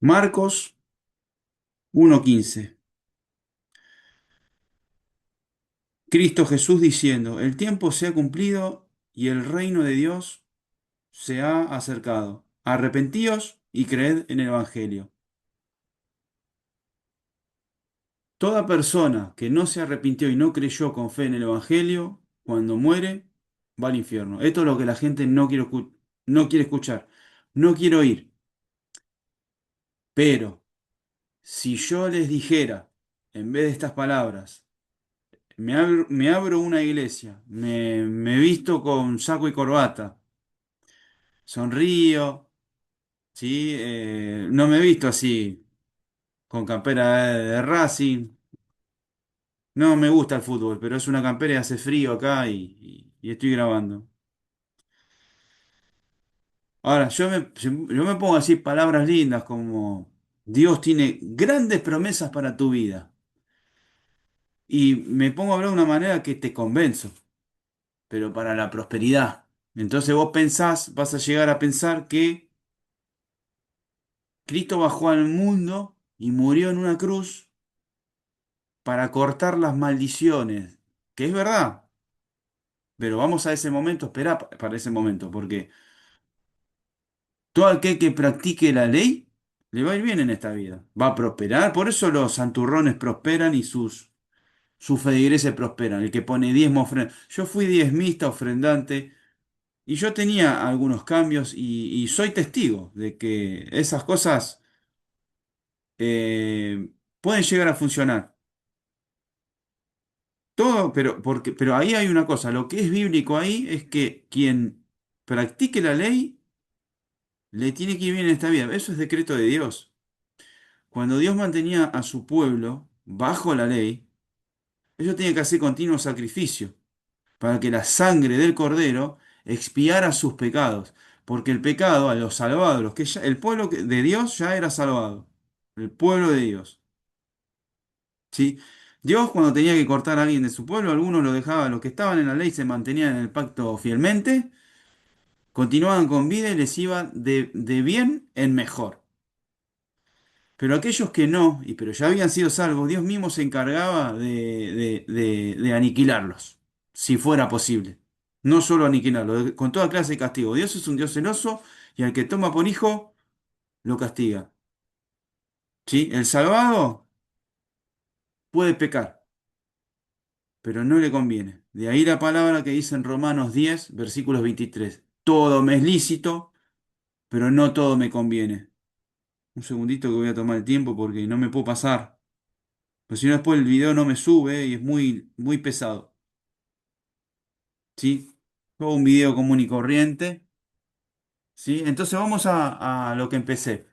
Marcos 1:15. Cristo Jesús diciendo, el tiempo se ha cumplido y el reino de Dios se ha acercado. Arrepentíos y creed en el Evangelio. Toda persona que no se arrepintió y no creyó con fe en el Evangelio, cuando muere, va al infierno. Esto es lo que la gente no quiere escuchar, no quiere oír. Pero si yo les dijera, en vez de estas palabras, me abro una iglesia, me visto con saco y corbata, sonrío, ¿sí? No me he visto así, con campera de Racing. No me gusta el fútbol, pero es una campera y hace frío acá y estoy grabando. Ahora, yo me pongo a decir palabras lindas como Dios tiene grandes promesas para tu vida. Y me pongo a hablar de una manera que te convenzo, pero para la prosperidad. Entonces vos pensás, vas a llegar a pensar que Cristo bajó al mundo y murió en una cruz para cortar las maldiciones, que es verdad, pero vamos a ese momento, espera para ese momento, porque todo aquel que practique la ley le va a ir bien en esta vida, va a prosperar, por eso los santurrones prosperan y sus feligreses prosperan, el que pone diezmo ofrenda. Yo fui diezmista, ofrendante, y yo tenía algunos cambios y soy testigo de que esas cosas pueden llegar a funcionar. Todo, pero ahí hay una cosa, lo que es bíblico ahí es que quien practique la ley le tiene que ir bien en esta vida. Eso es decreto de Dios. Cuando Dios mantenía a su pueblo bajo la ley, ellos tenían que hacer continuo sacrificio para que la sangre del cordero expiara sus pecados. Porque el pecado a los salvados, el pueblo de Dios ya era salvado. El pueblo de Dios. ¿Sí? Dios cuando tenía que cortar a alguien de su pueblo, algunos lo dejaban, los que estaban en la ley se mantenían en el pacto fielmente, continuaban con vida y les iba de bien en mejor. Pero aquellos que no, pero ya habían sido salvos, Dios mismo se encargaba de aniquilarlos, si fuera posible. No solo aniquilarlos, con toda clase de castigo. Dios es un Dios celoso y al que toma por hijo, lo castiga. ¿Sí? El salvado puede pecar, pero no le conviene. De ahí la palabra que dice en Romanos 10, versículos 23. Todo me es lícito, pero no todo me conviene. Un segundito que voy a tomar el tiempo porque no me puedo pasar. Pues si no, después el video no me sube y es muy, muy pesado. ¿Sí? Todo un video común y corriente. ¿Sí? Entonces vamos a lo que empecé.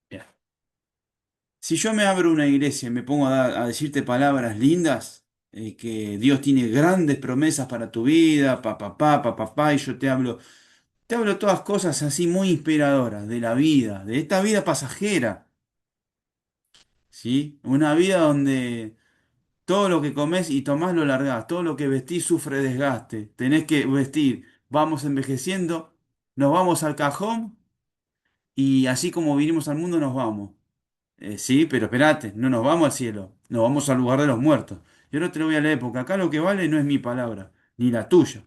Bien. Si yo me abro una iglesia y me pongo a decirte palabras lindas, que Dios tiene grandes promesas para tu vida, pa, y yo te hablo todas cosas así muy inspiradoras de la vida, de esta vida pasajera, ¿sí? Una vida donde todo lo que comes y tomás lo largás, todo lo que vestís sufre desgaste, tenés que vestir, vamos envejeciendo, nos vamos al cajón y así como vinimos al mundo nos vamos. Sí, pero espérate, no nos vamos al cielo, nos vamos al lugar de los muertos. Yo no te lo voy a leer porque acá lo que vale no es mi palabra, ni la tuya.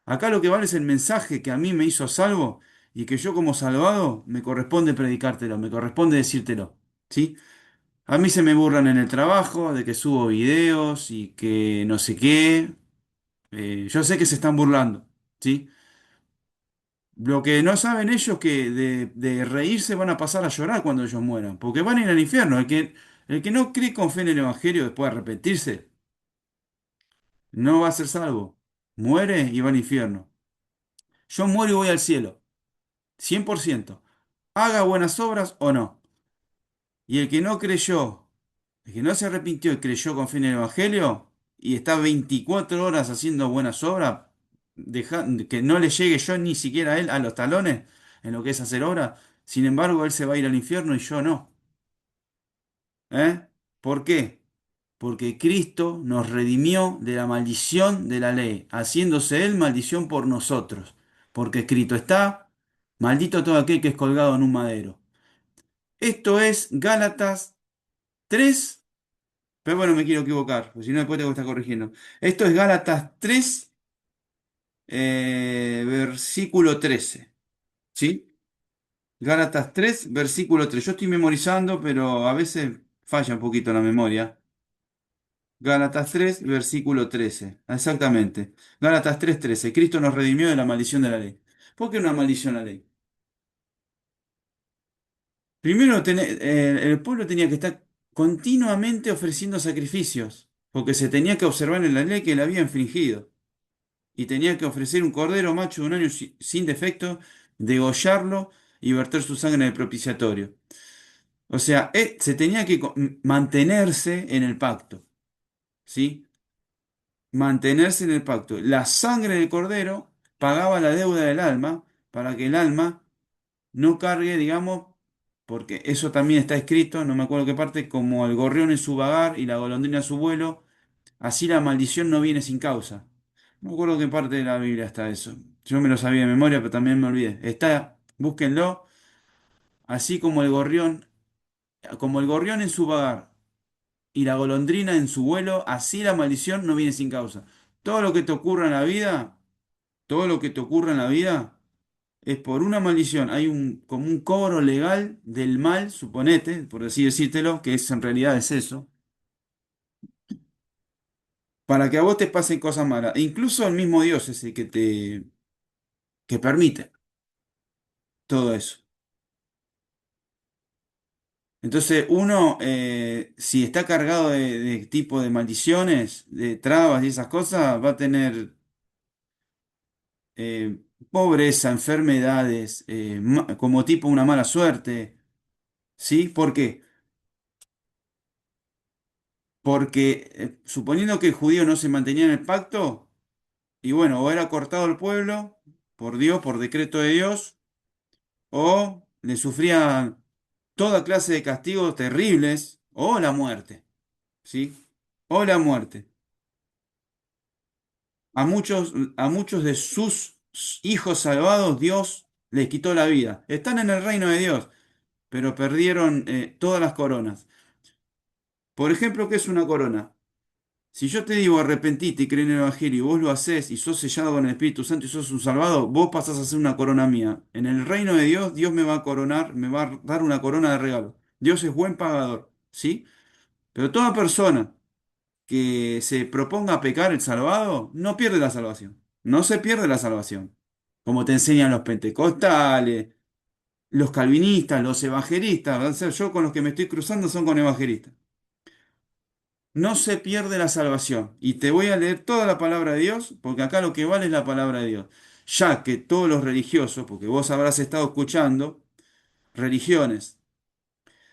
Acá lo que vale es el mensaje que a mí me hizo salvo y que yo como salvado me corresponde predicártelo, me corresponde decírtelo. ¿Sí? A mí se me burlan en el trabajo de que subo videos y que no sé qué. Yo sé que se están burlando. ¿Sí? Lo que no saben ellos que de reírse van a pasar a llorar cuando ellos mueran, porque van a ir al infierno. El que no cree con fe en el Evangelio después de arrepentirse, no va a ser salvo. Muere y va al infierno. Yo muero y voy al cielo, 100%. Haga buenas obras o no. Y el que no creyó, el que no se arrepintió y creyó con fe en el Evangelio y está 24 horas haciendo buenas obras, que no le llegue yo ni siquiera a él a los talones en lo que es hacer obra, sin embargo él se va a ir al infierno y yo no. ¿Eh? ¿Por qué? Porque Cristo nos redimió de la maldición de la ley, haciéndose él maldición por nosotros. Porque escrito está. Maldito todo aquel que es colgado en un madero. Esto es Gálatas 3, pero bueno, me quiero equivocar, porque si no después tengo que estar corrigiendo. Esto es Gálatas 3, versículo 13. ¿Sí? Gálatas 3, versículo 3. Yo estoy memorizando, pero a veces falla un poquito la memoria. Gálatas 3, versículo 13. Exactamente. Gálatas 3, 13. Cristo nos redimió de la maldición de la ley. ¿Por qué una maldición a la ley? Primero, el pueblo tenía que estar continuamente ofreciendo sacrificios, porque se tenía que observar en la ley que él había infringido. Y tenía que ofrecer un cordero macho de un año sin defecto, degollarlo y verter su sangre en el propiciatorio. O sea, se tenía que mantenerse en el pacto, ¿sí? Mantenerse en el pacto. La sangre del cordero pagaba la deuda del alma para que el alma no cargue, digamos, porque eso también está escrito, no me acuerdo qué parte, como el gorrión en su vagar y la golondrina en su vuelo, así la maldición no viene sin causa. No me acuerdo qué parte de la Biblia está eso. Yo me lo sabía de memoria, pero también me olvidé. Está, búsquenlo, así como el gorrión en su vagar y la golondrina en su vuelo, así la maldición no viene sin causa. Todo lo que te ocurra en la vida, todo lo que te ocurra en la vida es por una maldición. Hay como un cobro legal del mal, suponete, por así decírtelo, que es en realidad es eso, para que a vos te pasen cosas malas. E incluso el mismo Dios es el que permite todo eso. Entonces uno, si está cargado de tipo de maldiciones, de trabas y esas cosas, va a tener pobreza, enfermedades, como tipo una mala suerte. ¿Sí? ¿Por qué? Porque suponiendo que el judío no se mantenía en el pacto, y bueno, o era cortado el pueblo por Dios, por decreto de Dios, o le sufrían toda clase de castigos terribles, o la muerte, ¿sí? O la muerte. A muchos de sus hijos salvados, Dios les quitó la vida. Están en el reino de Dios, pero perdieron todas las coronas. Por ejemplo, ¿qué es una corona? Si yo te digo arrepentite y cree en el Evangelio y vos lo haces y sos sellado con el Espíritu Santo y sos un salvado, vos pasás a ser una corona mía. En el reino de Dios, Dios me va a coronar, me va a dar una corona de regalo. Dios es buen pagador, ¿sí? Pero toda persona que se proponga a pecar el salvado, no pierde la salvación. No se pierde la salvación. Como te enseñan los pentecostales, los calvinistas, los evangelistas. O sea, yo con los que me estoy cruzando son con evangelistas. No se pierde la salvación. Y te voy a leer toda la palabra de Dios, porque acá lo que vale es la palabra de Dios. Ya que todos los religiosos, porque vos habrás estado escuchando, religiones,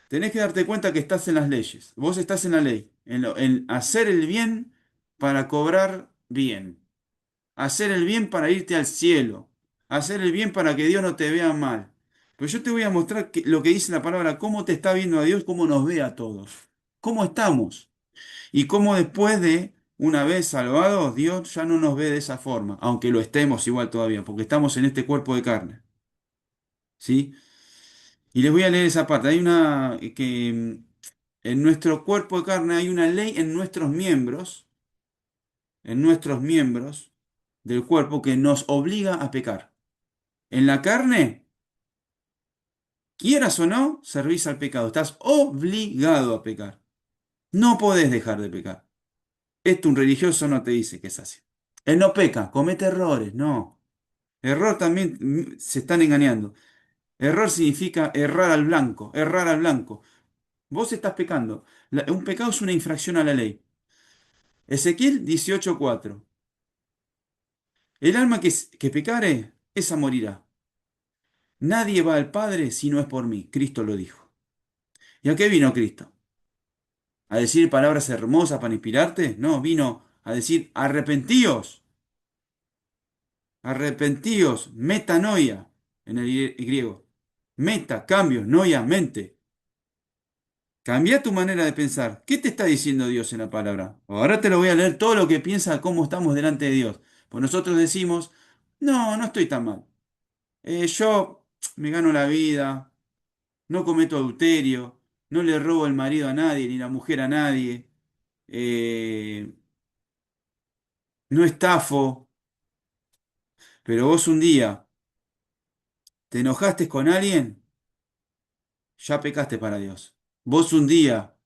tenés que darte cuenta que estás en las leyes. Vos estás en la ley, en hacer el bien para cobrar bien. Hacer el bien para irte al cielo. Hacer el bien para que Dios no te vea mal. Pero yo te voy a mostrar lo que dice la palabra, cómo te está viendo a Dios, cómo nos ve a todos. ¿Cómo estamos? Y cómo después de una vez salvados, Dios ya no nos ve de esa forma, aunque lo estemos igual todavía, porque estamos en este cuerpo de carne. ¿Sí? Y les voy a leer esa parte. Hay una que en nuestro cuerpo de carne hay una ley en nuestros miembros del cuerpo que nos obliga a pecar. En la carne, quieras o no, servís al pecado. Estás obligado a pecar. No podés dejar de pecar. Esto un religioso no te dice que es así. Él no peca, comete errores, no. Error también se están engañando. Error significa errar al blanco, errar al blanco. Vos estás pecando. Un pecado es una infracción a la ley. Ezequiel 18:4. El alma que pecare, esa morirá. Nadie va al Padre si no es por mí. Cristo lo dijo. ¿Y a qué vino Cristo? ¿A decir palabras hermosas para inspirarte? No, vino a decir arrepentíos, arrepentíos, metanoia en el griego. Meta, cambio, noia, mente. Cambia tu manera de pensar. ¿Qué te está diciendo Dios en la palabra? Ahora te lo voy a leer todo lo que piensa cómo estamos delante de Dios. Pues nosotros decimos, no, no estoy tan mal. Yo me gano la vida, no cometo adulterio, no le robo el marido a nadie, ni la mujer a nadie, eh, no estafo, pero vos un día te enojaste con alguien, ya pecaste para Dios. Vos un día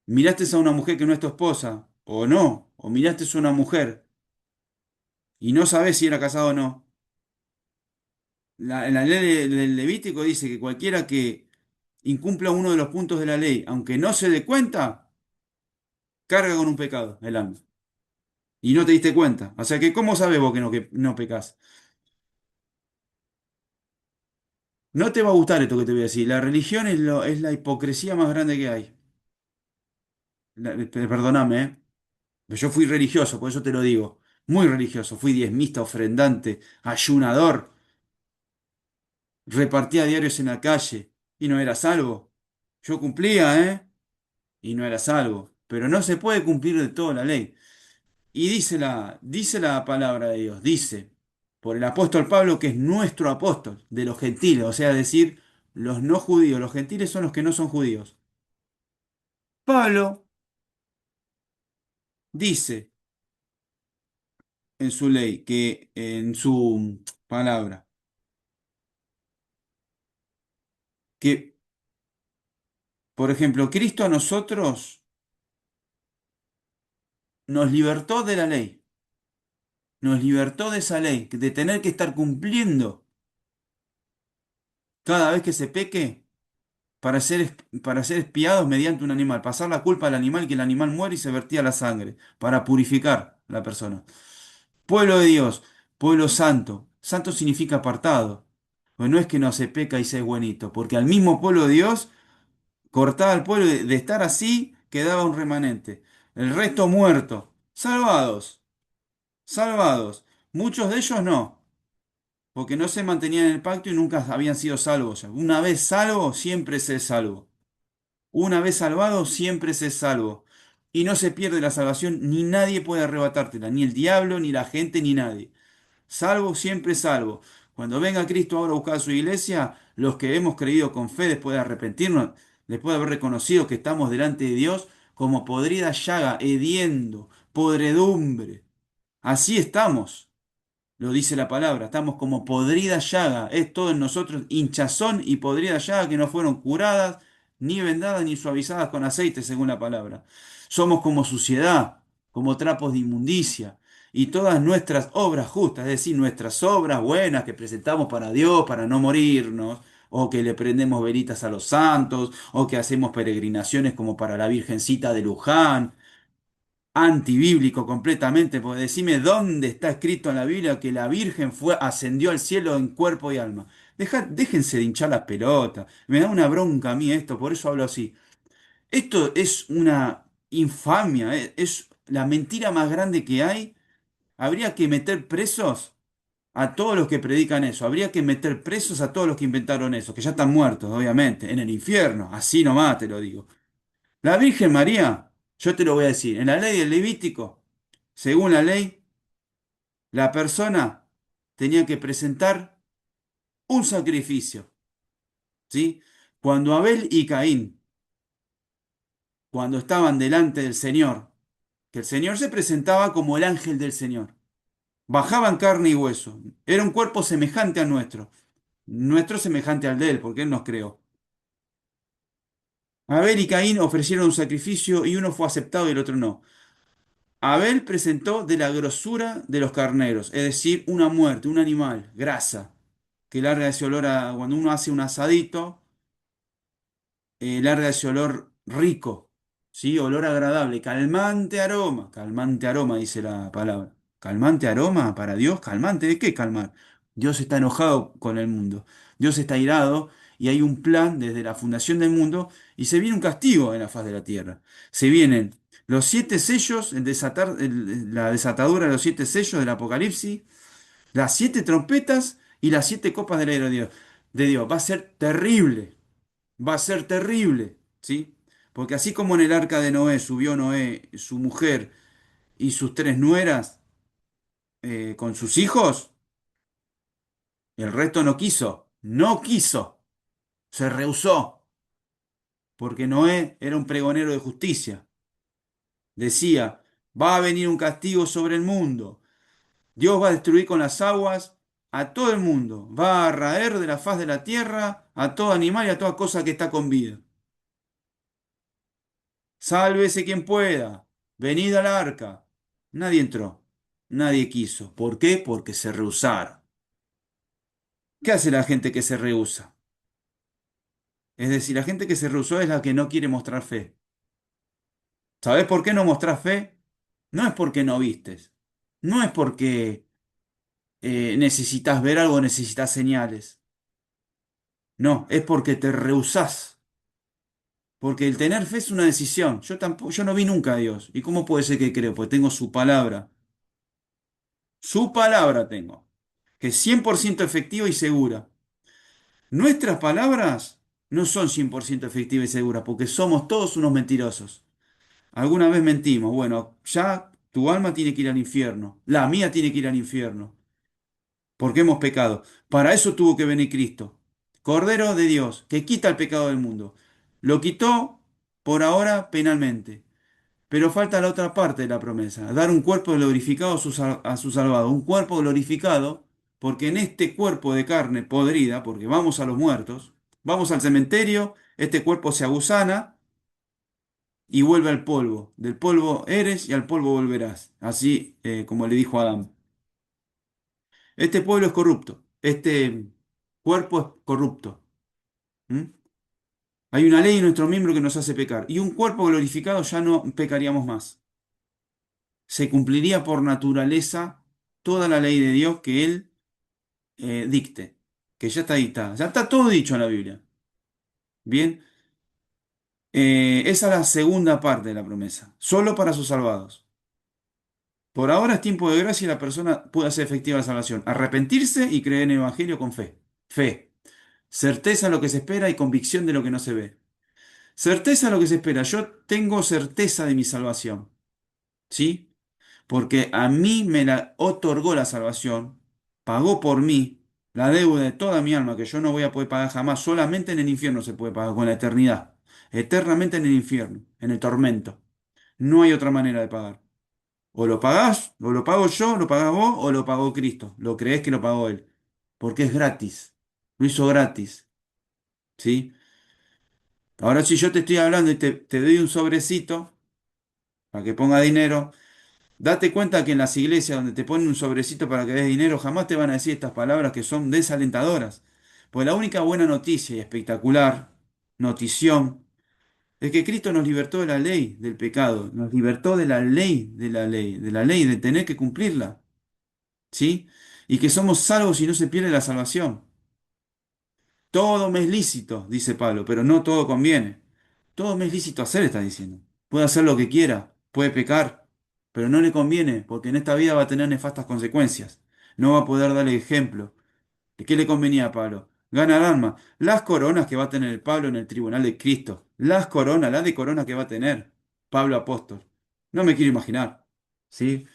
miraste a una mujer que no es tu esposa, o no, o miraste a una mujer y no sabés si era casado o no. En la ley del Levítico dice que cualquiera que incumpla uno de los puntos de la ley, aunque no se dé cuenta, carga con un pecado el alma. Y no te diste cuenta. O sea que, ¿cómo sabes vos que no pecás? No te va a gustar esto que te voy a decir. La religión es la hipocresía más grande que hay. Perdóname, ¿eh? Pero yo fui religioso, por eso te lo digo. Muy religioso. Fui diezmista, ofrendante, ayunador. Repartía diarios en la calle. Y no era salvo. Yo cumplía, ¿eh? Y no era salvo. Pero no se puede cumplir de toda la ley. Y dice la palabra de Dios, dice, por el apóstol Pablo, que es nuestro apóstol de los gentiles, o sea, decir, los no judíos, los gentiles son los que no son judíos. Pablo dice en su ley, que en su palabra, que, por ejemplo, Cristo a nosotros nos libertó de la ley, nos libertó de esa ley, de tener que estar cumpliendo cada vez que se peque para ser espiados mediante un animal, pasar la culpa al animal, que el animal muere y se vertía la sangre, para purificar a la persona. Pueblo de Dios, pueblo santo. Santo significa apartado. Pues no es que no se peca y se es buenito, porque al mismo pueblo de Dios cortaba al pueblo de estar así, quedaba un remanente. El resto muerto. Salvados, salvados. Muchos de ellos no, porque no se mantenían en el pacto y nunca habían sido salvos. Una vez salvo, siempre se es salvo. Una vez salvado, siempre se es salvo. Y no se pierde la salvación, ni nadie puede arrebatártela, ni el diablo, ni la gente, ni nadie. Salvo, siempre salvo. Cuando venga Cristo ahora a buscar a su iglesia, los que hemos creído con fe después de arrepentirnos, después de haber reconocido que estamos delante de Dios, como podrida llaga, hediendo, podredumbre. Así estamos. Lo dice la palabra, estamos como podrida llaga, es todo en nosotros hinchazón y podrida llaga que no fueron curadas, ni vendadas, ni suavizadas con aceite, según la palabra. Somos como suciedad, como trapos de inmundicia, y todas nuestras obras justas, es decir, nuestras obras buenas que presentamos para Dios, para no morirnos, o que le prendemos velitas a los santos, o que hacemos peregrinaciones como para la Virgencita de Luján, antibíblico completamente, porque decime dónde está escrito en la Biblia que la Virgen ascendió al cielo en cuerpo y alma. Déjense de hinchar las pelotas. Me da una bronca a mí esto, por eso hablo así. Esto es una infamia, es la mentira más grande que hay. Habría que meter presos a todos los que predican eso. Habría que meter presos a todos los que inventaron eso, que ya están muertos, obviamente, en el infierno. Así nomás te lo digo. La Virgen María, yo te lo voy a decir, en la ley del Levítico, según la ley, la persona tenía que presentar un sacrificio, ¿sí? Cuando Abel y Caín, cuando estaban delante del Señor, que el Señor se presentaba como el ángel del Señor, bajaban carne y hueso, era un cuerpo semejante al nuestro semejante al de Él, porque Él nos creó. Abel y Caín ofrecieron un sacrificio y uno fue aceptado y el otro no. Abel presentó de la grosura de los carneros, es decir, una muerte, un animal, grasa, que larga ese olor a, cuando uno hace un asadito, larga ese olor rico, ¿sí? Olor agradable, calmante aroma, dice la palabra. ¿Calmante aroma para Dios? ¿Calmante de qué calmar? Dios está enojado con el mundo, Dios está irado y hay un plan desde la fundación del mundo y se viene un castigo en la faz de la tierra. Se vienen los siete sellos, la desatadura de los siete sellos del Apocalipsis, las siete trompetas y las siete copas de la ira de Dios. Va a ser terrible, va a ser terrible, ¿sí? Porque así como en el arca de Noé subió Noé, su mujer y sus tres nueras con sus hijos, el resto no quiso. No quiso, se rehusó, porque Noé era un pregonero de justicia. Decía, va a venir un castigo sobre el mundo. Dios va a destruir con las aguas a todo el mundo. Va a raer de la faz de la tierra a todo animal y a toda cosa que está con vida. Sálvese quien pueda. Venid al arca. Nadie entró. Nadie quiso. ¿Por qué? Porque se rehusaron. ¿Qué hace la gente que se rehúsa? Es decir, la gente que se rehusó es la que no quiere mostrar fe. ¿Sabés por qué no mostrás fe? No es porque no vistes. No es porque necesitas ver algo, necesitas señales. No, es porque te rehusás. Porque el tener fe es una decisión. Yo tampoco, yo no vi nunca a Dios. ¿Y cómo puede ser que creo? Pues tengo su palabra. Su palabra tengo. Que es 100% efectiva y segura. Nuestras palabras no son 100% efectivas y seguras porque somos todos unos mentirosos. Alguna vez mentimos. Bueno, ya tu alma tiene que ir al infierno. La mía tiene que ir al infierno. Porque hemos pecado. Para eso tuvo que venir Cristo. Cordero de Dios, que quita el pecado del mundo. Lo quitó por ahora penalmente. Pero falta la otra parte de la promesa, dar un cuerpo glorificado a su salvado, un cuerpo glorificado, porque en este cuerpo de carne podrida, porque vamos a los muertos, vamos al cementerio, este cuerpo se agusana y vuelve al polvo. Del polvo eres y al polvo volverás, así como le dijo a Adán. Este pueblo es corrupto, este cuerpo es corrupto. ¿M? Hay una ley en nuestro miembro que nos hace pecar, y un cuerpo glorificado ya no pecaríamos más. Se cumpliría por naturaleza toda la ley de Dios que Él dicte, que ya está dictada, ya está todo dicho en la Biblia. Bien, esa es la segunda parte de la promesa, solo para sus salvados. Por ahora es tiempo de gracia y la persona puede hacer efectiva la salvación, arrepentirse y creer en el Evangelio con fe. Fe, certeza en lo que se espera y convicción de lo que no se ve. Certeza en lo que se espera. Yo tengo certeza de mi salvación, ¿sí? Porque a mí me la otorgó la salvación, pagó por mí la deuda de toda mi alma que yo no voy a poder pagar jamás, solamente en el infierno se puede pagar, con la eternidad, eternamente en el infierno, en el tormento. No hay otra manera de pagar. O lo pagás, o lo pago yo, lo pagás vos, o lo pagó Cristo. Lo creés que lo pagó Él. Porque es gratis. Lo hizo gratis. ¿Sí? Ahora si yo te estoy hablando y te doy un sobrecito para que ponga dinero. Date cuenta que en las iglesias donde te ponen un sobrecito para que des dinero, jamás te van a decir estas palabras que son desalentadoras. Pues la única buena noticia y espectacular notición es que Cristo nos libertó de la ley del pecado, nos libertó de la ley, de la ley, de la ley, de tener que cumplirla, ¿sí? Y que somos salvos y no se pierde la salvación. Todo me es lícito, dice Pablo, pero no todo conviene. Todo me es lícito hacer, está diciendo. Puede hacer lo que quiera, puede pecar, pero no le conviene, porque en esta vida va a tener nefastas consecuencias. No va a poder darle ejemplo. ¿De qué le convenía a Pablo? Ganar alma. Las coronas que va a tener el Pablo en el tribunal de Cristo. Las coronas, las de corona que va a tener Pablo apóstol. No me quiero imaginar. ¿Sí?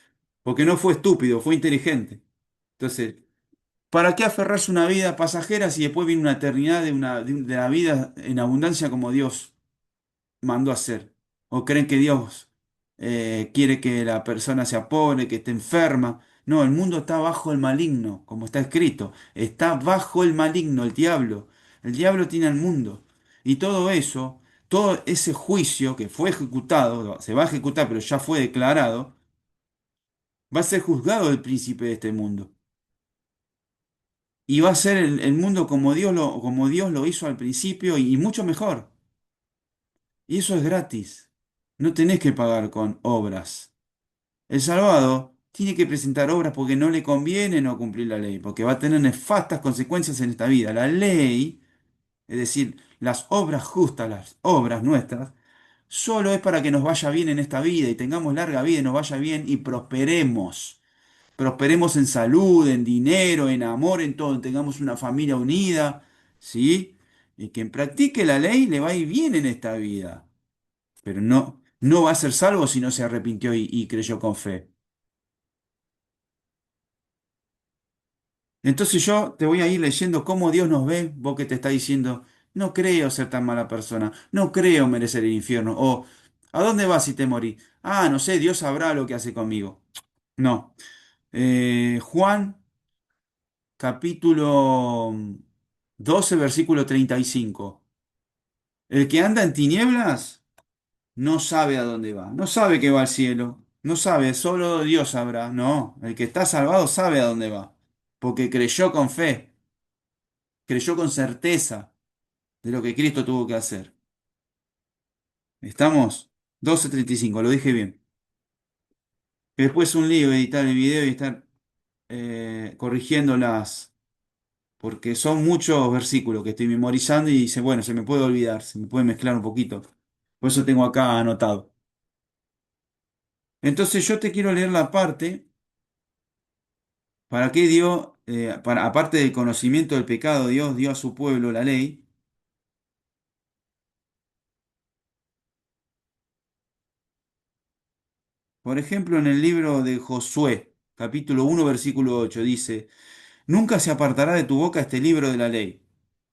Porque no fue estúpido, fue inteligente. Entonces, ¿para qué aferrarse a una vida pasajera si después viene una eternidad de la vida en abundancia como Dios mandó a hacer? ¿O creen que Dios quiere que la persona sea pobre, que esté enferma? No, el mundo está bajo el maligno, como está escrito. Está bajo el maligno, el diablo. El diablo tiene al mundo. Y todo eso, todo ese juicio que fue ejecutado, se va a ejecutar, pero ya fue declarado, va a ser juzgado el príncipe de este mundo. Y va a ser el mundo como Dios lo hizo al principio y mucho mejor. Y eso es gratis. No tenés que pagar con obras. El salvado tiene que presentar obras porque no le conviene no cumplir la ley, porque va a tener nefastas consecuencias en esta vida. La ley, es decir, las obras justas, las obras nuestras, solo es para que nos vaya bien en esta vida y tengamos larga vida y nos vaya bien y prosperemos. Prosperemos en salud, en dinero, en amor, en todo, tengamos una familia unida, ¿sí? Y quien practique la ley le va a ir bien en esta vida, pero no va a ser salvo si no se arrepintió y creyó con fe. Entonces yo te voy a ir leyendo cómo Dios nos ve, vos que te está diciendo, no creo ser tan mala persona, no creo merecer el infierno, o ¿a dónde vas si te morís? Ah, no sé, Dios sabrá lo que hace conmigo. No. Juan, capítulo 12, versículo 35. El que anda en tinieblas no sabe a dónde va, no sabe que va al cielo, no sabe, solo Dios sabrá. No, el que está salvado sabe a dónde va, porque creyó con fe, creyó con certeza de lo que Cristo tuvo que hacer. ¿Estamos? 12:35, lo dije bien. Que después un lío editar el video y estar corrigiéndolas, porque son muchos versículos que estoy memorizando y dice, bueno, se me puede olvidar, se me puede mezclar un poquito. Por eso tengo acá anotado. Entonces yo te quiero leer la parte. ¿Para qué dio, aparte del conocimiento del pecado, Dios dio a su pueblo la ley? Por ejemplo, en el libro de Josué, capítulo 1, versículo 8, dice, Nunca se apartará de tu boca este libro de la ley,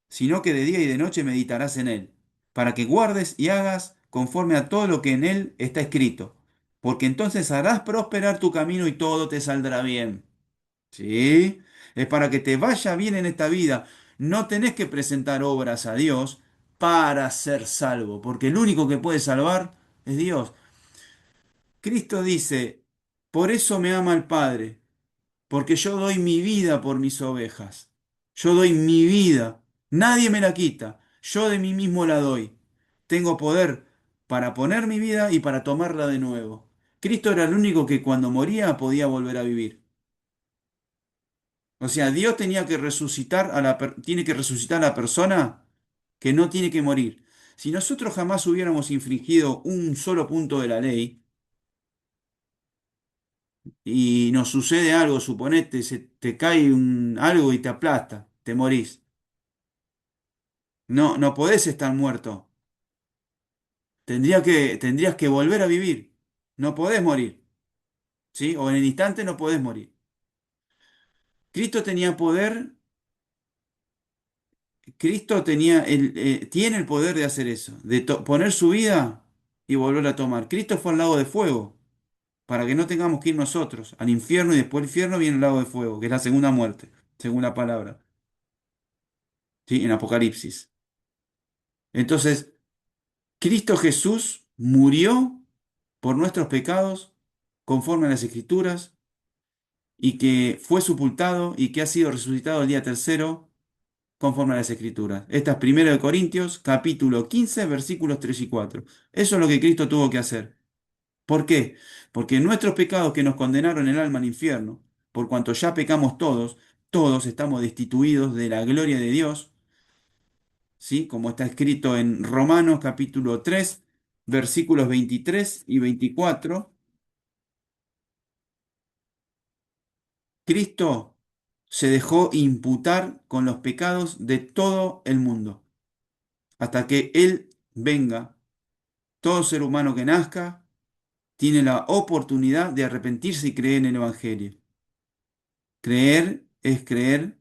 sino que de día y de noche meditarás en él, para que guardes y hagas conforme a todo lo que en él está escrito, porque entonces harás prosperar tu camino y todo te saldrá bien. ¿Sí? Es para que te vaya bien en esta vida. No tenés que presentar obras a Dios para ser salvo, porque el único que puede salvar es Dios. Cristo dice, por eso me ama el Padre, porque yo doy mi vida por mis ovejas. Yo doy mi vida. Nadie me la quita. Yo de mí mismo la doy. Tengo poder para poner mi vida y para tomarla de nuevo. Cristo era el único que cuando moría podía volver a vivir. O sea, Dios tenía que resucitar tiene que resucitar a la persona que no tiene que morir. Si nosotros jamás hubiéramos infringido un solo punto de la ley y nos sucede algo, suponete, se te cae algo y te aplasta, te morís. No, no podés estar muerto. Tendrías que volver a vivir. No podés morir, ¿sí? O en el instante no podés morir. Cristo tenía poder. Cristo tiene el poder de hacer eso, de poner su vida y volver a tomar. Cristo fue al lago de fuego, para que no tengamos que ir nosotros al infierno y después del infierno viene el lago de fuego, que es la segunda muerte, según la palabra, ¿sí? En Apocalipsis. Entonces, Cristo Jesús murió por nuestros pecados, conforme a las Escrituras, y que fue sepultado y que ha sido resucitado el día tercero conforme a las Escrituras. Esta es 1 de Corintios, capítulo 15, versículos 3 y 4. Eso es lo que Cristo tuvo que hacer. ¿Por qué? Porque nuestros pecados que nos condenaron el alma al infierno, por cuanto ya pecamos todos, todos estamos destituidos de la gloria de Dios, ¿sí? Como está escrito en Romanos capítulo 3, versículos 23 y 24. Cristo se dejó imputar con los pecados de todo el mundo, hasta que Él venga. Todo ser humano que nazca tiene la oportunidad de arrepentirse y creer en el Evangelio. Creer es creer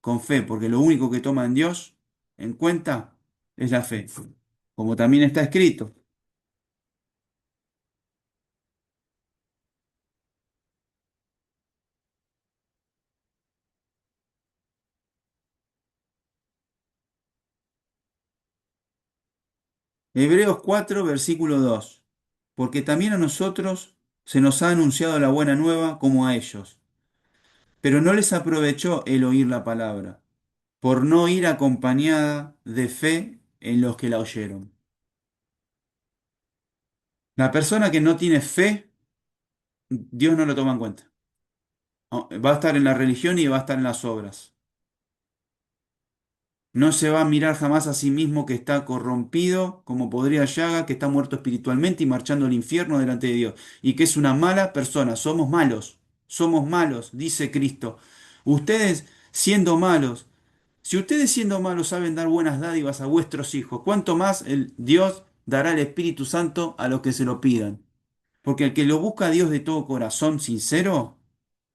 con fe, porque lo único que toma en Dios en cuenta es la fe, como también está escrito. Hebreos 4, versículo 2. Porque también a nosotros se nos ha anunciado la buena nueva como a ellos, pero no les aprovechó el oír la palabra, por no ir acompañada de fe en los que la oyeron. La persona que no tiene fe, Dios no lo toma en cuenta. Va a estar en la religión y va a estar en las obras. No se va a mirar jamás a sí mismo que está corrompido, como podría Yaga, que está muerto espiritualmente y marchando al infierno delante de Dios, y que es una mala persona. Somos malos, dice Cristo. Ustedes siendo malos, si ustedes siendo malos saben dar buenas dádivas a vuestros hijos, ¿cuánto más el Dios dará el Espíritu Santo a los que se lo pidan? Porque el que lo busca a Dios de todo corazón sincero,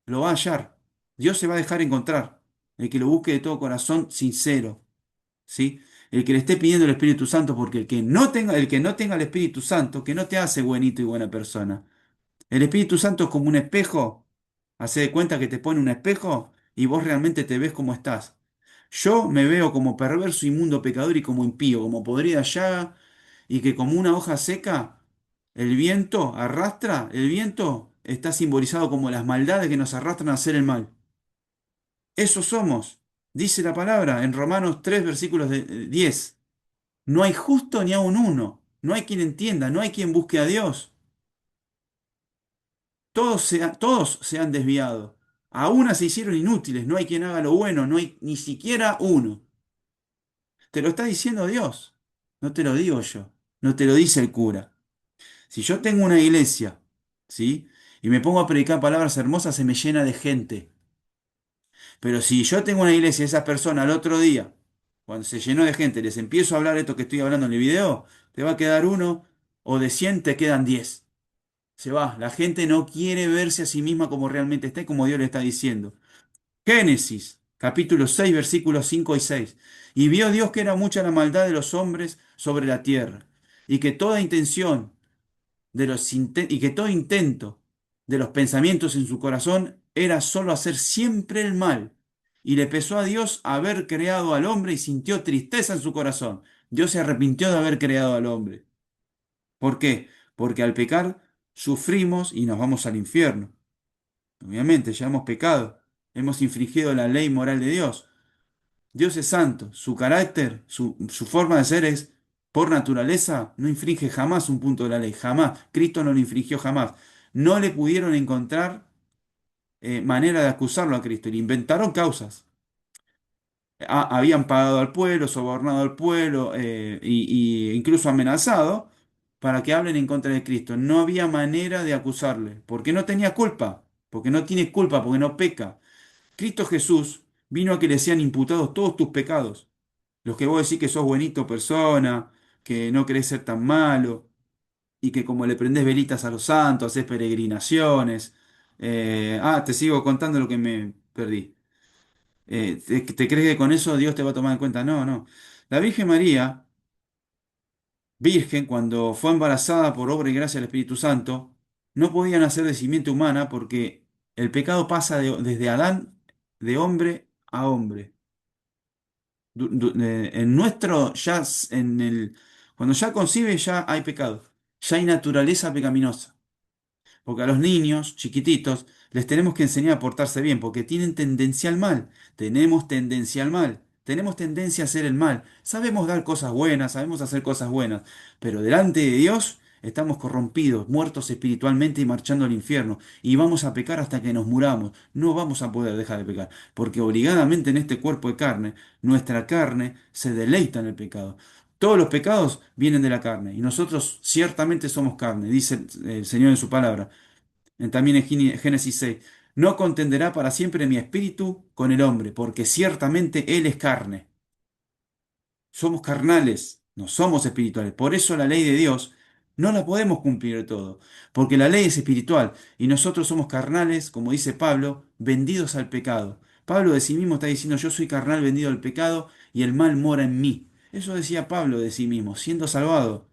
lo va a hallar. Dios se va a dejar encontrar. El que lo busque de todo corazón, sincero, ¿sí? El que le esté pidiendo el Espíritu Santo, porque el que no tenga el Espíritu Santo, que no te hace buenito y buena persona. El Espíritu Santo es como un espejo. Hacé de cuenta que te pone un espejo y vos realmente te ves como estás. Yo me veo como perverso, inmundo, pecador y como impío, como podrida llaga, y que como una hoja seca, el viento arrastra, el viento está simbolizado como las maldades que nos arrastran a hacer el mal. Eso somos, dice la palabra en Romanos 3 versículos 10. No hay justo ni aun uno, no hay quien entienda, no hay quien busque a Dios. Todos se han desviado. A una se hicieron inútiles, no hay quien haga lo bueno, no hay ni siquiera uno. Te lo está diciendo Dios, no te lo digo yo, no te lo dice el cura. Si yo tengo una iglesia, ¿sí? Y me pongo a predicar palabras hermosas, se me llena de gente. Pero si yo tengo una iglesia y esas personas al otro día, cuando se llenó de gente, les empiezo a hablar esto que estoy hablando en el video, te va a quedar uno, o de 100 te quedan 10. Se va. La gente no quiere verse a sí misma como realmente está y como Dios le está diciendo. Génesis, capítulo 6 versículos 5 y 6. Y vio Dios que era mucha la maldad de los hombres sobre la tierra, y que toda intención y que todo intento de los pensamientos en su corazón era solo hacer siempre el mal. Y le pesó a Dios haber creado al hombre y sintió tristeza en su corazón. Dios se arrepintió de haber creado al hombre. ¿Por qué? Porque al pecar sufrimos y nos vamos al infierno. Obviamente, ya hemos pecado, hemos infringido la ley moral de Dios. Dios es santo, su carácter, su forma de ser es, por naturaleza, no infringe jamás un punto de la ley, jamás. Cristo no lo infringió jamás. No le pudieron encontrar manera de acusarlo a Cristo, le inventaron causas. Habían pagado al pueblo, sobornado al pueblo y incluso amenazado para que hablen en contra de Cristo. No había manera de acusarle, porque no tenía culpa, porque no tiene culpa, porque no peca. Cristo Jesús vino a que le sean imputados todos tus pecados. Los que vos decís que sos buenito persona, que no querés ser tan malo, y que como le prendés velitas a los santos, haces peregrinaciones. Te sigo contando lo que me perdí. ¿Te crees que con eso Dios te va a tomar en cuenta? No, no. La Virgen María, virgen, cuando fue embarazada por obra y gracia del Espíritu Santo, no podía nacer de simiente humana porque el pecado pasa desde Adán de hombre a hombre. En nuestro, cuando ya concibe ya hay pecado, ya hay naturaleza pecaminosa. Porque a los niños chiquititos les tenemos que enseñar a portarse bien, porque tienen tendencia al mal. Tenemos tendencia al mal. Tenemos tendencia a hacer el mal. Sabemos dar cosas buenas, sabemos hacer cosas buenas, pero delante de Dios estamos corrompidos, muertos espiritualmente y marchando al infierno. Y vamos a pecar hasta que nos muramos. No vamos a poder dejar de pecar, porque obligadamente en este cuerpo de carne, nuestra carne se deleita en el pecado. Todos los pecados vienen de la carne y nosotros ciertamente somos carne, dice el Señor en su palabra. También en Génesis 6. No contenderá para siempre mi espíritu con el hombre, porque ciertamente él es carne. Somos carnales, no somos espirituales. Por eso la ley de Dios no la podemos cumplir del todo, porque la ley es espiritual y nosotros somos carnales, como dice Pablo, vendidos al pecado. Pablo de sí mismo está diciendo, yo soy carnal vendido al pecado y el mal mora en mí. Eso decía Pablo de sí mismo, siendo salvado.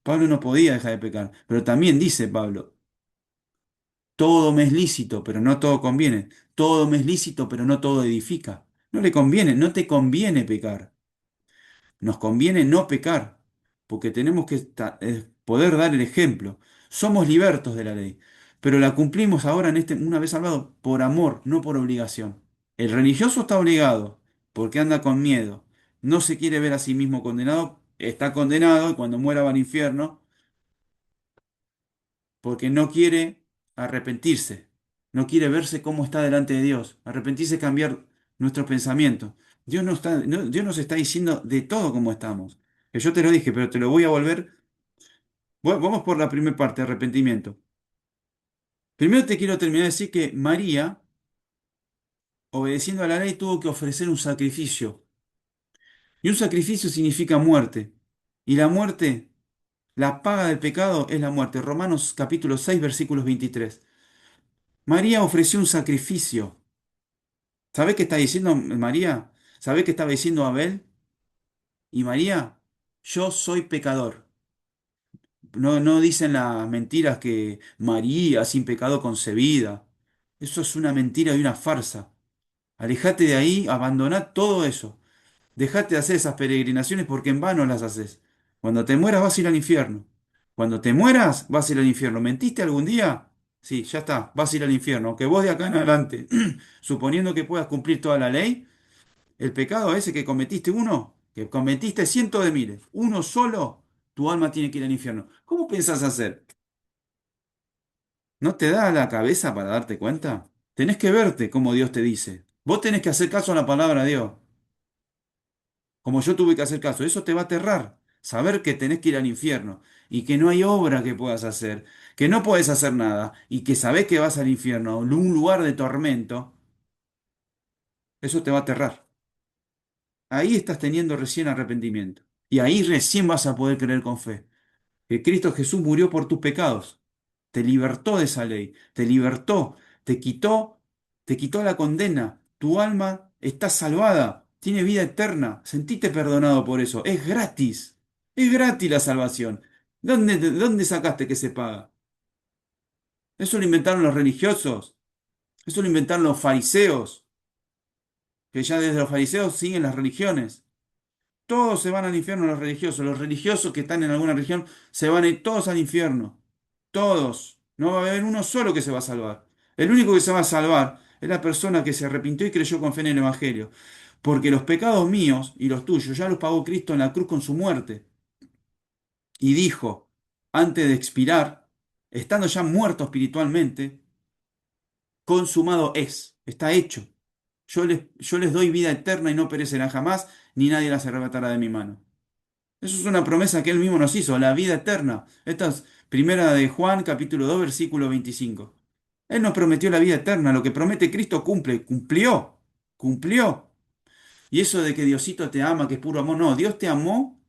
Pablo no podía dejar de pecar, pero también dice Pablo, todo me es lícito, pero no todo conviene. Todo me es lícito, pero no todo edifica. No le conviene, no te conviene pecar. Nos conviene no pecar, porque tenemos que poder dar el ejemplo. Somos libertos de la ley, pero la cumplimos ahora una vez salvado por amor, no por obligación. El religioso está obligado, porque anda con miedo. No se quiere ver a sí mismo condenado, está condenado y cuando muera va al infierno porque no quiere arrepentirse, no quiere verse cómo está delante de Dios, arrepentirse es cambiar nuestros pensamientos. Dios nos está diciendo de todo cómo estamos. Que yo te lo dije, pero te lo voy a volver. Vamos por la primera parte, arrepentimiento. Primero te quiero terminar de decir que María, obedeciendo a la ley, tuvo que ofrecer un sacrificio. Y un sacrificio significa muerte. Y la muerte, la paga del pecado es la muerte. Romanos capítulo 6 versículos 23. María ofreció un sacrificio. ¿Sabés qué está diciendo María? ¿Sabés qué estaba diciendo Abel y María? Yo soy pecador. No, no dicen las mentiras que María sin pecado concebida. Eso es una mentira y una farsa. Alejate de ahí, abandoná todo eso. Dejate de hacer esas peregrinaciones porque en vano las haces. Cuando te mueras vas a ir al infierno. Cuando te mueras vas a ir al infierno. ¿Mentiste algún día? Sí, ya está, vas a ir al infierno. Aunque vos de acá en adelante, suponiendo que puedas cumplir toda la ley, el pecado ese que cometiste uno, que cometiste cientos de miles, uno solo, tu alma tiene que ir al infierno. ¿Cómo pensás hacer? ¿No te da la cabeza para darte cuenta? Tenés que verte como Dios te dice. Vos tenés que hacer caso a la palabra de Dios, como yo tuve que hacer caso. Eso te va a aterrar. Saber que tenés que ir al infierno y que no hay obra que puedas hacer, que no podés hacer nada y que sabés que vas al infierno, a un lugar de tormento, eso te va a aterrar. Ahí estás teniendo recién arrepentimiento. Y ahí recién vas a poder creer con fe que Cristo Jesús murió por tus pecados, te libertó de esa ley, te libertó, te quitó la condena, tu alma está salvada, tiene vida eterna, sentite perdonado por eso, es gratis la salvación. ¿Dónde sacaste que se paga? Eso lo inventaron los religiosos, eso lo inventaron los fariseos, que ya desde los fariseos siguen las religiones. Todos se van al infierno los religiosos que están en alguna religión se van a ir todos al infierno. Todos. No va a haber uno solo que se va a salvar. El único que se va a salvar es la persona que se arrepintió y creyó con fe en el Evangelio. Porque los pecados míos y los tuyos ya los pagó Cristo en la cruz con su muerte. Y dijo, antes de expirar, estando ya muerto espiritualmente, consumado es, está hecho. Yo les doy vida eterna y no perecerán jamás, ni nadie las arrebatará de mi mano. Eso es una promesa que él mismo nos hizo, la vida eterna. Esta es primera de Juan, capítulo 2 versículo 25. Él nos prometió la vida eterna, lo que promete Cristo cumple, cumplió. Y eso de que Diosito te ama, que es puro amor, no, Dios te amó,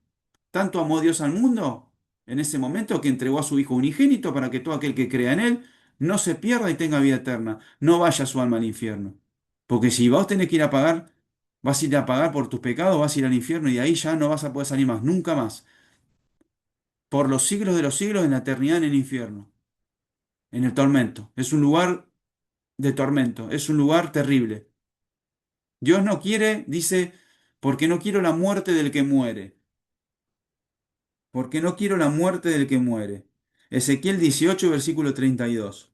tanto amó Dios al mundo en ese momento que entregó a su Hijo unigénito para que todo aquel que crea en Él no se pierda y tenga vida eterna, no vaya su alma al infierno. Porque si vos tenés que ir a pagar, vas a ir a pagar por tus pecados, vas a ir al infierno y de ahí ya no vas a poder salir más, nunca más por los siglos de los siglos en la eternidad en el infierno, en el tormento. Es un lugar de tormento, es un lugar terrible. Dios no quiere, dice, porque no quiero la muerte del que muere, porque no quiero la muerte del que muere. Ezequiel 18, versículo 32.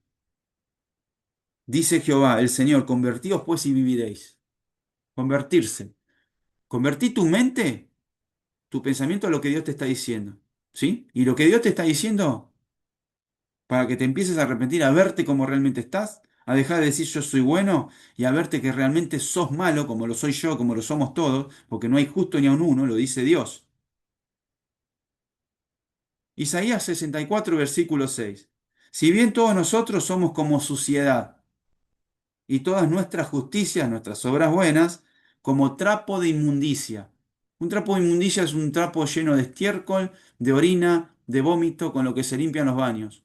Dice Jehová, el Señor, convertíos pues y viviréis. Convertirse. Convertí tu mente, tu pensamiento a lo que Dios te está diciendo. ¿Sí? Y lo que Dios te está diciendo para que te empieces a arrepentir, a verte como realmente estás, a dejar de decir yo soy bueno y a verte que realmente sos malo, como lo soy yo, como lo somos todos, porque no hay justo ni a un uno, lo dice Dios. Isaías 64, versículo 6. Si bien todos nosotros somos como suciedad y todas nuestras justicias, nuestras obras buenas, como trapo de inmundicia. Un trapo de inmundicia es un trapo lleno de estiércol, de orina, de vómito, con lo que se limpian los baños.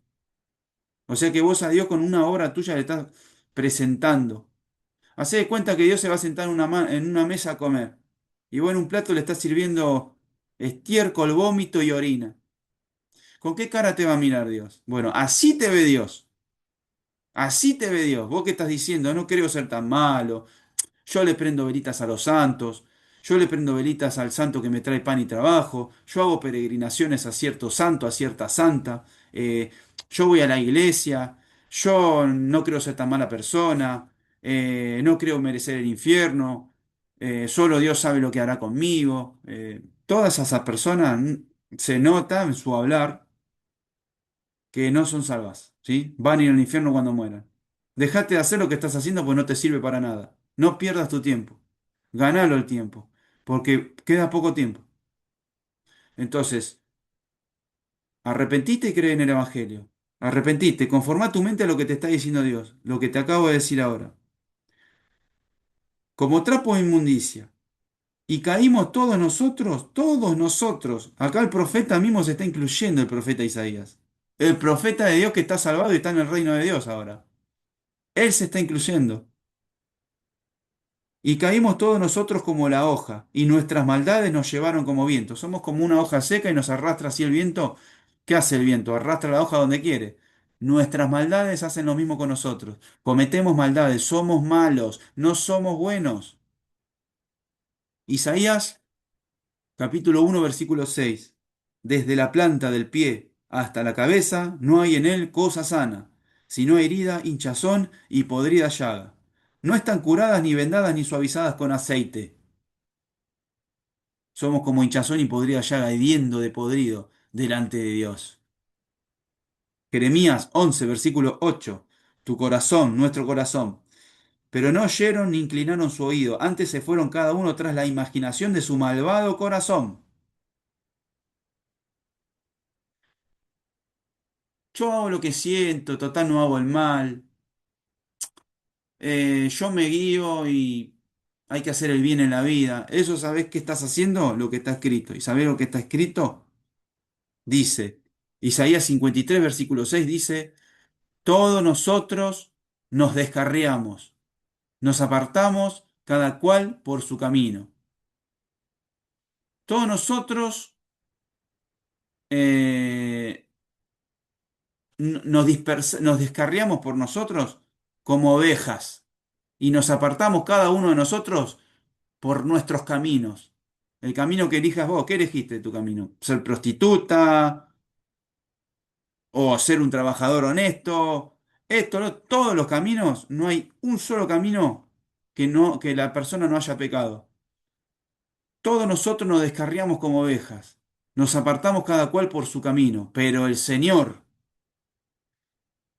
O sea que vos a Dios con una obra tuya le estás presentando. Hacé de cuenta que Dios se va a sentar en una mesa a comer. Y vos en un plato le estás sirviendo estiércol, vómito y orina. ¿Con qué cara te va a mirar Dios? Bueno, así te ve Dios. Así te ve Dios. Vos que estás diciendo, no creo ser tan malo. Yo le prendo velitas a los santos. Yo le prendo velitas al santo que me trae pan y trabajo. Yo hago peregrinaciones a cierto santo, a cierta santa. Yo voy a la iglesia. Yo no creo ser tan mala persona. No creo merecer el infierno. Solo Dios sabe lo que hará conmigo. Todas esas personas se nota en su hablar que no son salvas, ¿sí? Van a ir al infierno cuando mueran. Dejate de hacer lo que estás haciendo pues no te sirve para nada. No pierdas tu tiempo. Ganalo el tiempo, porque queda poco tiempo. Entonces, arrepentite y cree en el Evangelio. Arrepentite, conforma tu mente a lo que te está diciendo Dios, lo que te acabo de decir ahora. Como trapo de inmundicia. Y caímos todos nosotros. Acá el profeta mismo se está incluyendo, el profeta Isaías. El profeta de Dios que está salvado y está en el reino de Dios ahora. Él se está incluyendo. Y caímos todos nosotros como la hoja, y nuestras maldades nos llevaron como viento. Somos como una hoja seca y nos arrastra así el viento. ¿Qué hace el viento? Arrastra la hoja donde quiere. Nuestras maldades hacen lo mismo con nosotros. Cometemos maldades, somos malos, no somos buenos. Isaías capítulo 1 versículo 6. Desde la planta del pie hasta la cabeza no hay en él cosa sana, sino herida, hinchazón y podrida llaga. No están curadas ni vendadas ni suavizadas con aceite. Somos como hinchazón y podrida llaga, hediendo de podrido delante de Dios. Jeremías 11, versículo 8. Tu corazón, nuestro corazón. Pero no oyeron ni inclinaron su oído, antes se fueron cada uno tras la imaginación de su malvado corazón. Yo hago lo que siento, total no hago el mal. Yo me guío y hay que hacer el bien en la vida. ¿Eso sabés qué estás haciendo? Lo que está escrito. ¿Y sabés lo que está escrito? Dice, Isaías 53, versículo 6 dice, todos nosotros nos descarriamos, nos apartamos cada cual por su camino. Todos nosotros eh, nos descarriamos por nosotros como ovejas y nos apartamos cada uno de nosotros por nuestros caminos. El camino que elijas vos, ¿qué elegiste de tu camino? ¿Ser prostituta o ser un trabajador honesto? Todos los caminos, no hay un solo camino que la persona no haya pecado. Todos nosotros nos descarriamos como ovejas, nos apartamos cada cual por su camino, pero el Señor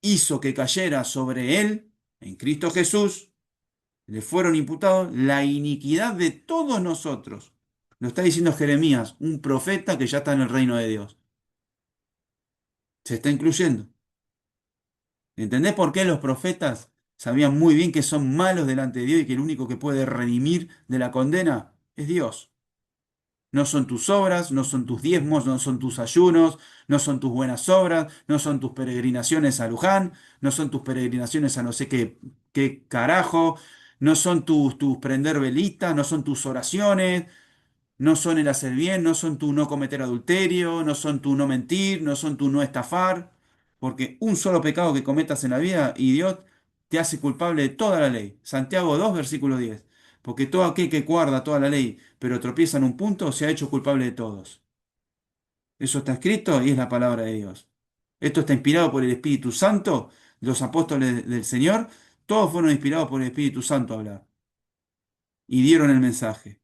hizo que cayera sobre él, en Cristo Jesús, le fueron imputados la iniquidad de todos nosotros. Lo está diciendo Jeremías, un profeta que ya está en el reino de Dios. Se está incluyendo. ¿Entendés por qué los profetas sabían muy bien que son malos delante de Dios y que el único que puede redimir de la condena es Dios? No son tus obras, no son tus diezmos, no son tus ayunos, no son tus buenas obras, no son tus peregrinaciones a Luján, no son tus peregrinaciones a no sé qué carajo, no son tus prender velitas, no son tus oraciones, no son el hacer bien, no son tu no cometer adulterio, no son tu no mentir, no son tu no estafar, porque un solo pecado que cometas en la vida y Dios te hace culpable de toda la ley. Santiago 2 versículo 10. Porque todo aquel que guarda toda la ley, pero tropieza en un punto, se ha hecho culpable de todos. Eso está escrito y es la palabra de Dios. Esto está inspirado por el Espíritu Santo. Los apóstoles del Señor, todos fueron inspirados por el Espíritu Santo a hablar y dieron el mensaje.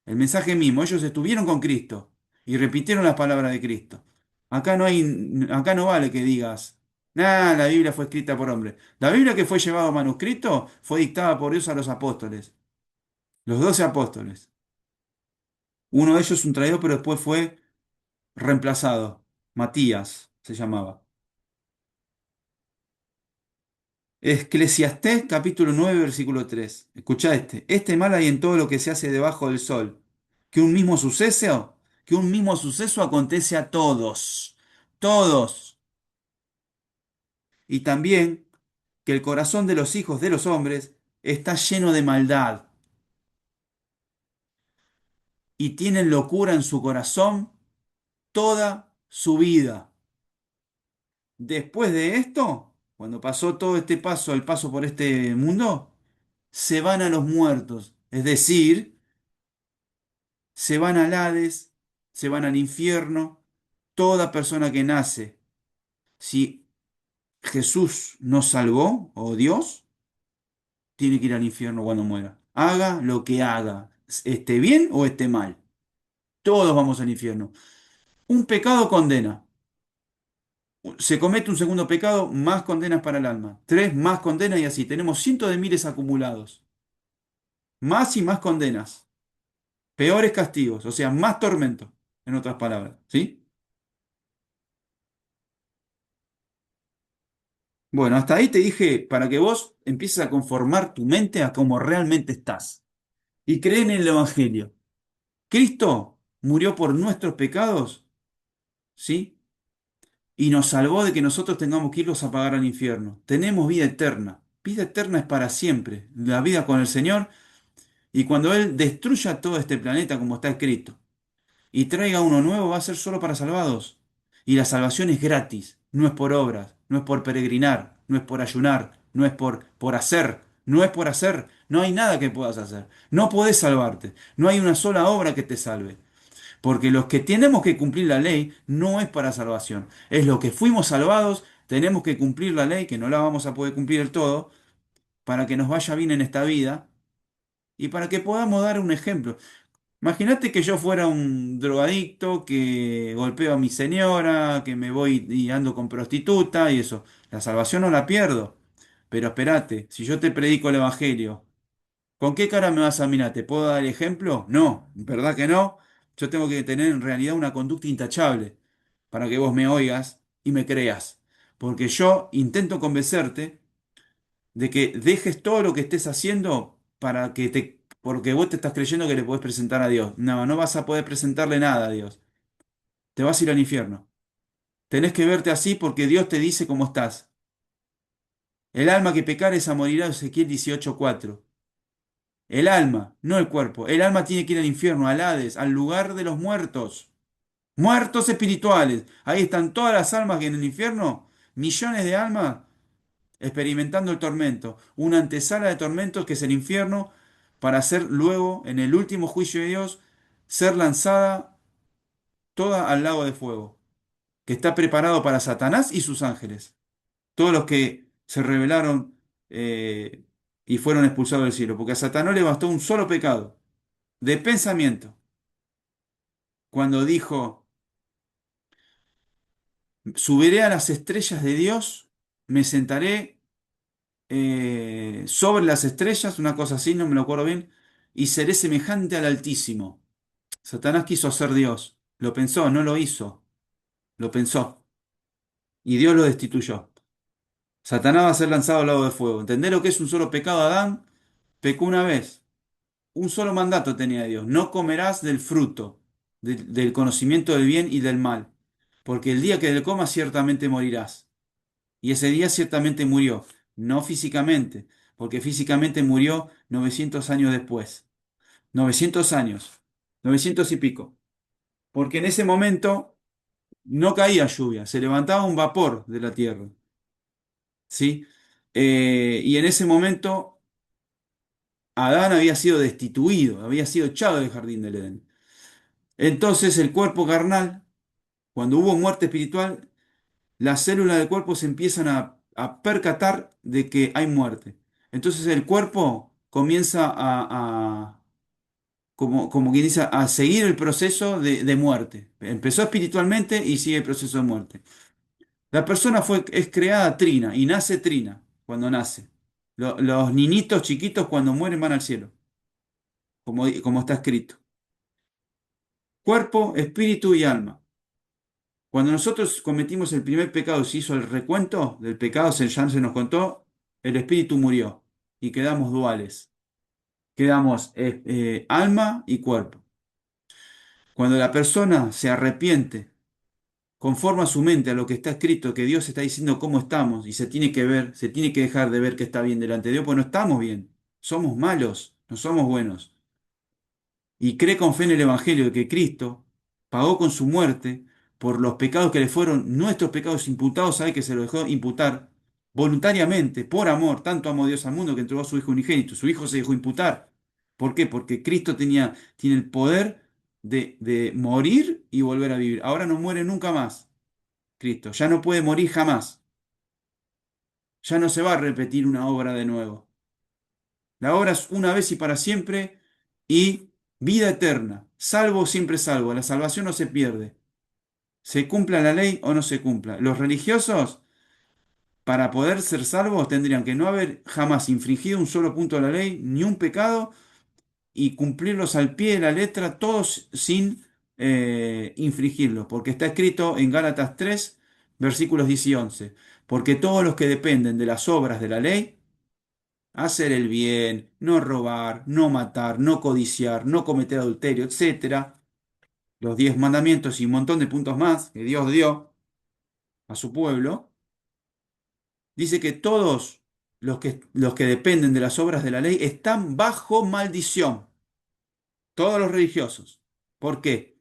El mensaje mismo, ellos estuvieron con Cristo y repitieron las palabras de Cristo. Acá no vale que digas, la Biblia fue escrita por hombre. La Biblia que fue llevada a manuscrito fue dictada por Dios a los apóstoles, los 12 apóstoles. Uno de ellos es un traidor, pero después fue reemplazado. Matías se llamaba. Eclesiastés capítulo 9 versículo 3. Escucha este. Este mal hay en todo lo que se hace debajo del sol. Que un mismo suceso, que un mismo suceso acontece a todos. Todos. Y también que el corazón de los hijos de los hombres está lleno de maldad y tienen locura en su corazón toda su vida. Después de esto, cuando pasó todo este paso, el paso por este mundo, se van a los muertos. Es decir, se van al Hades, se van al infierno. Toda persona que nace, si Jesús nos salvó, o Dios, tiene que ir al infierno cuando muera. Haga lo que haga, esté bien o esté mal. Todos vamos al infierno. Un pecado condena. Se comete un segundo pecado, más condenas para el alma. Tres, más condenas y así. Tenemos cientos de miles acumulados. Más y más condenas. Peores castigos, o sea, más tormento, en otras palabras. ¿Sí? Bueno, hasta ahí te dije para que vos empieces a conformar tu mente a cómo realmente estás. Y creen en el Evangelio. Cristo murió por nuestros pecados, ¿sí? Y nos salvó de que nosotros tengamos que irlos a pagar al infierno. Tenemos vida eterna. Vida eterna es para siempre. La vida con el Señor. Y cuando Él destruya todo este planeta como está escrito y traiga uno nuevo, va a ser solo para salvados. Y la salvación es gratis, no es por obras, no es por peregrinar, no es por ayunar, no es por hacer, no es por hacer. No hay nada que puedas hacer. No podés salvarte. No hay una sola obra que te salve. Porque los que tenemos que cumplir la ley no es para salvación. Es lo que fuimos salvados, tenemos que cumplir la ley, que no la vamos a poder cumplir del todo, para que nos vaya bien en esta vida y para que podamos dar un ejemplo. Imagínate que yo fuera un drogadicto que golpeo a mi señora, que me voy y ando con prostituta y eso. La salvación no la pierdo. Pero espérate, si yo te predico el evangelio, ¿con qué cara me vas a mirar? ¿Te puedo dar ejemplo? No, ¿verdad que no? Yo tengo que tener en realidad una conducta intachable para que vos me oigas y me creas. Porque yo intento convencerte de que dejes todo lo que estés haciendo porque vos te estás creyendo que le podés presentar a Dios. No, no vas a poder presentarle nada a Dios. Te vas a ir al infierno. Tenés que verte así porque Dios te dice cómo estás. El alma que pecare esa morirá, Ezequiel 18:4. El alma, no el cuerpo. El alma tiene que ir al infierno, al Hades, al lugar de los muertos. Muertos espirituales. Ahí están todas las almas que en el infierno, millones de almas experimentando el tormento. Una antesala de tormentos que es el infierno para ser luego, en el último juicio de Dios, ser lanzada toda al lago de fuego, que está preparado para Satanás y sus ángeles. Todos los que se rebelaron y fueron expulsados del cielo, porque a Satanás le bastó un solo pecado de pensamiento, cuando dijo, subiré a las estrellas de Dios, me sentaré sobre las estrellas, una cosa así, no me lo acuerdo bien, y seré semejante al Altísimo. Satanás quiso ser Dios, lo pensó, no lo hizo, lo pensó, y Dios lo destituyó. Satanás va a ser lanzado al lago de fuego. ¿Entendés lo que es un solo pecado? Adán pecó una vez. Un solo mandato tenía Dios, no comerás del fruto, del conocimiento del bien y del mal, porque el día que del comas ciertamente morirás. Y ese día ciertamente murió, no físicamente, porque físicamente murió 900 años después. 900 años, 900 y pico. Porque en ese momento no caía lluvia, se levantaba un vapor de la tierra, ¿sí? Y en ese momento Adán había sido destituido, había sido echado del jardín del Edén. Entonces el cuerpo carnal, cuando hubo muerte espiritual, las células del cuerpo se empiezan a percatar de que hay muerte. Entonces el cuerpo comienza como quien dice, a seguir el proceso de muerte. Empezó espiritualmente y sigue el proceso de muerte. La persona es creada trina y nace trina cuando nace. Los niñitos chiquitos cuando mueren van al cielo, como está escrito. Cuerpo, espíritu y alma. Cuando nosotros cometimos el primer pecado, se hizo el recuento del pecado, ya se nos contó, el espíritu murió y quedamos duales. Quedamos alma y cuerpo. Cuando la persona se arrepiente, conforma su mente a lo que está escrito, que Dios está diciendo cómo estamos y se tiene que ver, se tiene que dejar de ver que está bien delante de Dios, pues no estamos bien. Somos malos, no somos buenos. Y cree con fe en el Evangelio de que Cristo pagó con su muerte por los pecados que le fueron nuestros pecados imputados a él, que se lo dejó imputar voluntariamente, por amor, tanto amó Dios al mundo que entregó a su Hijo unigénito. Su Hijo se dejó imputar. ¿Por qué? Porque Cristo tiene el poder de morir y volver a vivir. Ahora no muere nunca más, Cristo. Ya no puede morir jamás. Ya no se va a repetir una obra de nuevo. La obra es una vez y para siempre y vida eterna. Salvo, siempre salvo. La salvación no se pierde. Se cumpla la ley o no se cumpla. Los religiosos, para poder ser salvos, tendrían que no haber jamás infringido un solo punto de la ley, ni un pecado, y cumplirlos al pie de la letra, todos sin infringirlos. Porque está escrito en Gálatas 3, versículos 10 y 11. Porque todos los que dependen de las obras de la ley, hacer el bien, no robar, no matar, no codiciar, no cometer adulterio, etcétera, los 10 mandamientos y un montón de puntos más que Dios dio a su pueblo, dice que todos los que dependen de las obras de la ley están bajo maldición. todos los religiosos. ¿Por qué?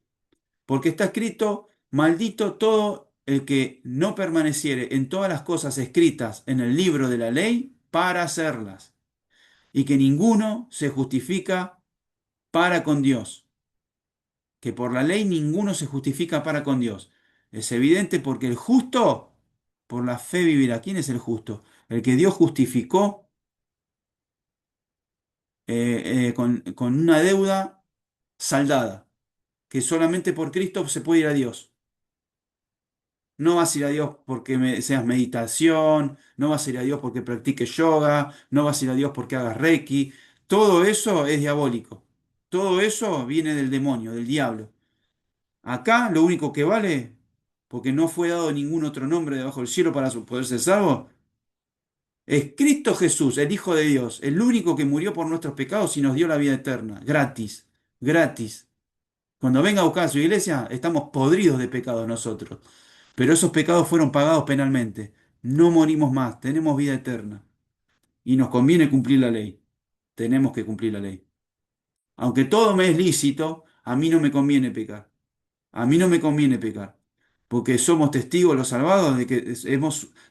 Porque está escrito, maldito todo el que no permaneciere en todas las cosas escritas en el libro de la ley para hacerlas, y que ninguno se justifica para con Dios, que por la ley ninguno se justifica para con Dios. Es evidente porque el justo por la fe vivirá. ¿Quién es el justo? El que Dios justificó con una deuda saldada, que solamente por Cristo se puede ir a Dios. No vas a ir a Dios porque seas meditación, no vas a ir a Dios porque practiques yoga, no vas a ir a Dios porque hagas reiki. Todo eso es diabólico. Todo eso viene del demonio, del diablo. Acá lo único que vale, porque no fue dado ningún otro nombre debajo del cielo para poder ser salvo, es Cristo Jesús, el Hijo de Dios, el único que murió por nuestros pecados y nos dio la vida eterna. Gratis, gratis. Cuando venga a buscar a su iglesia, estamos podridos de pecados nosotros. Pero esos pecados fueron pagados penalmente. No morimos más, tenemos vida eterna. Y nos conviene cumplir la ley. Tenemos que cumplir la ley. Aunque todo me es lícito, a mí no me conviene pecar. A mí no me conviene pecar. Porque somos testigos los salvados de que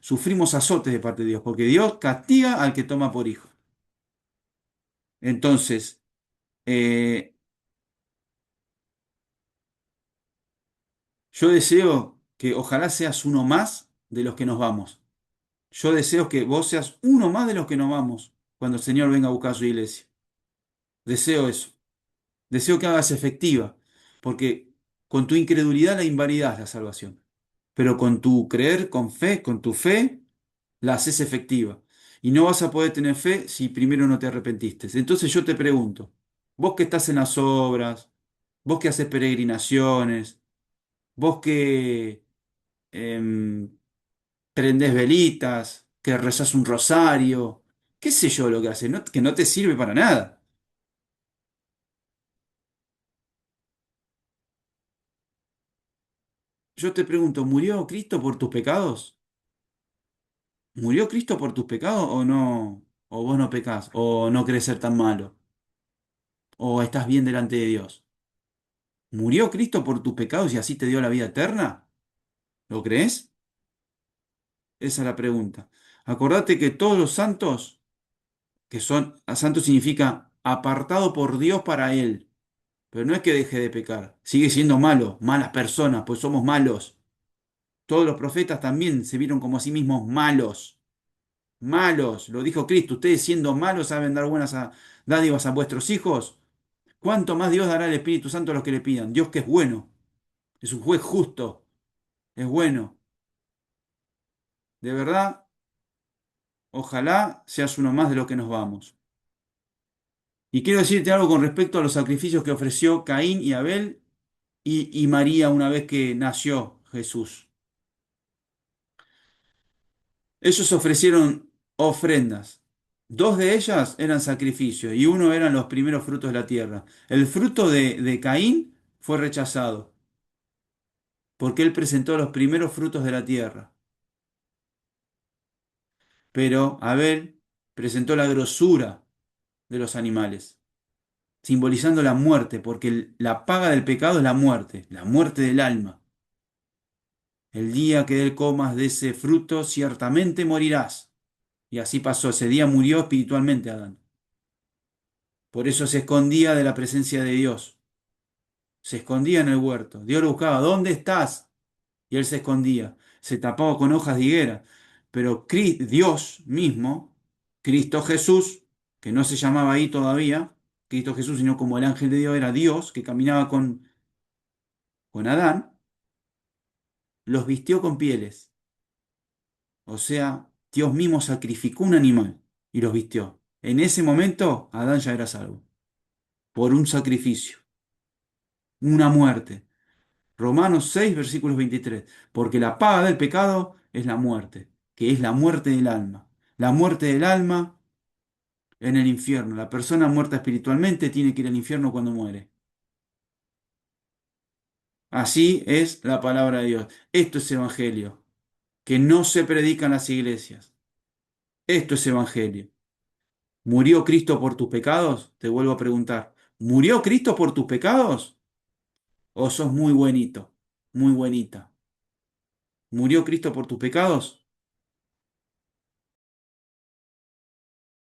sufrimos azotes de parte de Dios. Porque Dios castiga al que toma por hijo. Entonces, eh, yo deseo que ojalá seas uno más de los que nos vamos. Yo deseo que vos seas uno más de los que nos vamos cuando el Señor venga a buscar a su iglesia. Deseo eso. Deseo que hagas efectiva, porque con tu incredulidad la invalidas la salvación. Pero con tu creer, con fe, con tu fe, la haces efectiva. Y no vas a poder tener fe si primero no te arrepentiste. Entonces yo te pregunto, vos que estás en las obras, vos que haces peregrinaciones, vos que em, prendés velitas, que rezás un rosario, qué sé yo lo que haces, que no te sirve para nada. Yo te pregunto, ¿murió Cristo por tus pecados? ¿Murió Cristo por tus pecados o no? ¿O vos no pecás? ¿O no querés ser tan malo? ¿O estás bien delante de Dios? ¿Murió Cristo por tus pecados y así te dio la vida eterna? ¿Lo crees? Esa es la pregunta. Acordate que todos los santos, que son, a santo significa apartado por Dios para Él. Pero no es que deje de pecar, sigue siendo malo, malas personas, pues somos malos. Todos los profetas también se vieron como a sí mismos malos, malos, lo dijo Cristo, ustedes siendo malos saben dar buenas dádivas a vuestros hijos. ¿Cuánto más Dios dará el Espíritu Santo a los que le pidan? Dios que es bueno, es un juez justo, es bueno. De verdad, ojalá seas uno más de los que nos vamos. Y quiero decirte algo con respecto a los sacrificios que ofreció Caín y Abel y María una vez que nació Jesús. Ellos ofrecieron ofrendas. Dos de ellas eran sacrificios y uno eran los primeros frutos de la tierra. El fruto de Caín fue rechazado porque él presentó los primeros frutos de la tierra. Pero Abel presentó la grosura de los animales, simbolizando la muerte, porque la paga del pecado es la muerte del alma. El día que él comas de ese fruto, ciertamente morirás. Y así pasó, ese día murió espiritualmente Adán. Por eso se escondía de la presencia de Dios. Se escondía en el huerto. Dios lo buscaba. ¿Dónde estás? Y él se escondía. Se tapaba con hojas de higuera. Pero Dios mismo, Cristo Jesús, que no se llamaba ahí todavía, Cristo Jesús, sino como el ángel de Dios era Dios, que caminaba con Adán, los vistió con pieles. O sea, Dios mismo sacrificó un animal y los vistió. En ese momento, Adán ya era salvo. Por un sacrificio, una muerte. Romanos 6, versículos 23. Porque la paga del pecado es la muerte, que es la muerte del alma. La muerte del alma en el infierno. La persona muerta espiritualmente tiene que ir al infierno cuando muere. Así es la palabra de Dios. Esto es evangelio, que no se predica en las iglesias. Esto es evangelio. ¿Murió Cristo por tus pecados? Te vuelvo a preguntar. ¿Murió Cristo por tus pecados? ¿O sos muy buenito? Muy buenita. ¿Murió Cristo por tus pecados?